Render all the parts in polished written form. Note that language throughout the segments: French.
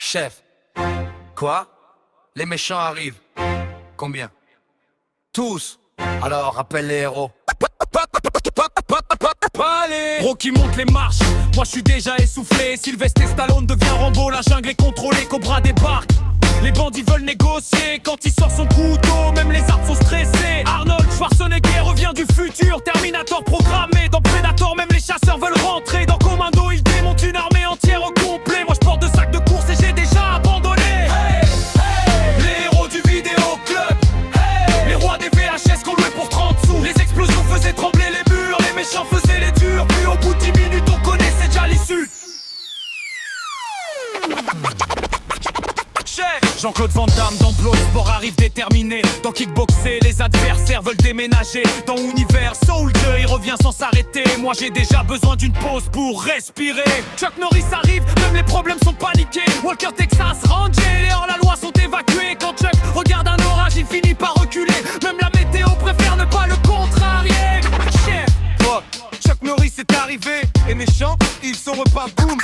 Chef. Quoi? Les méchants arrivent. Combien? Tous. Alors rappelle les héros. Rocky monte les marches, moi je suis déjà essoufflé. Sylvester Stallone devient Rambo, la jungle est contrôlée, Cobra débarque. Les bandits veulent négocier, quand il sort son couteau, même les arbres sont stressés. Arnold Schwarzenegger revient du futur, Terminator programmé. Dans Predator, même les chasseurs veulent rentrer. Dans Commando, il démonte une armée entière au complet. Moi je porte deux sacs de course et j'ai déjà abandonné. Hey, hey, les héros du vidéoclub, hey, les rois des VHS qu'on louait pour 30 sous. Les explosions faisaient trembler les murs, les méchants faisaient les durs. Puis au bout de 10 minutes on connaissait déjà l'issue. Jean-Claude Van Damme dans Bloodsport arrive déterminé. Dans Kickboxer, les adversaires veulent déménager. Dans Univers Soul 2, il revient sans s'arrêter. Moi j'ai déjà besoin d'une pause pour respirer. Chuck Norris arrive, même les problèmes sont paniqués. Walker Texas Ranger, les hors-la-loi sont évacués. Quand Chuck regarde un orage, il finit par reculer. Même la météo préfère ne pas le contrarier. Chef, oh, Chuck Norris est arrivé. Et méchant, ils sont repas, boum.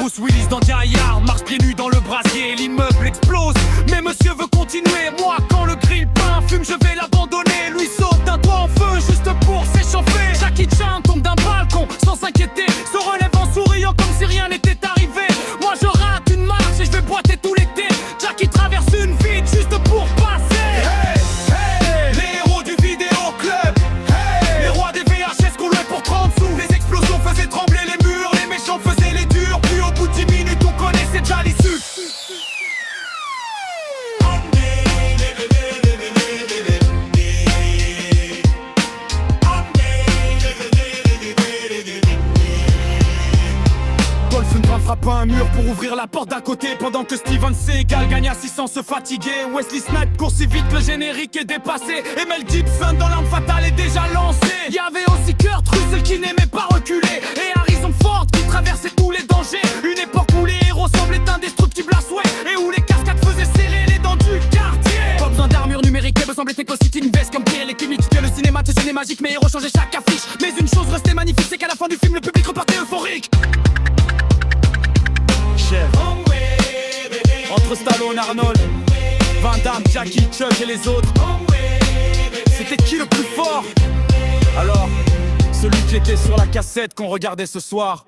Bruce Willis dans Die Hard, marche pieds nus dans le brasier. L'immeuble explose, mais monsieur veut continuer. Moi quand le grill peint fume, je vais l'abandonner. Lui saute d'un toit en feu juste pour s'échauffer. Jackie Chan tombe d'un balcon sans s'inquiéter, se relève en souriant comme si rien n'était arrivé. Moi je rate une marche et je vais boiter tout l'été. Jackie traverse une ville juste pour passer. Hey, hey, les héros du vidéoclub, hey, les rois des VHS qu'on louait pour 30 sous. Les explosions faisaient trembler les murs, les méchants faisaient les durs. Puis au bout de 10 minutes on connaissait déjà l'issue. Wolfentrain frappe un mur pour ouvrir la porte d'un côté. Pendant que Steven Seagal gagne assis sans se fatiguer. Wesley Snipes court si vite, le générique est dépassé. Et Mel Gibson dans l'arme fatale est déjà lancé. Y'avait aussi Kurt Russell qui n'aimait pas reculer. Et Harrison Ford qui traversait tous les dangers. Une époque où les héros semblaient indestructibles à souhait. Et où les cascades faisaient serrer les dents du quartier. Pas besoin d'armure numérique, me semblait écosystème, une veste comme Pierre et Kimmich. Que le cinéma te gênait magique, mes héros changeaient chaque affiche. Mais une chose restait magnifique, c'est qu'à la fin du film, le public repartait euphorique. Chef. Entre Stallone, Arnold, Van Damme, Jackie, Chuck et les autres, c'était qui le plus fort? Alors, celui qui était sur la cassette qu'on regardait ce soir.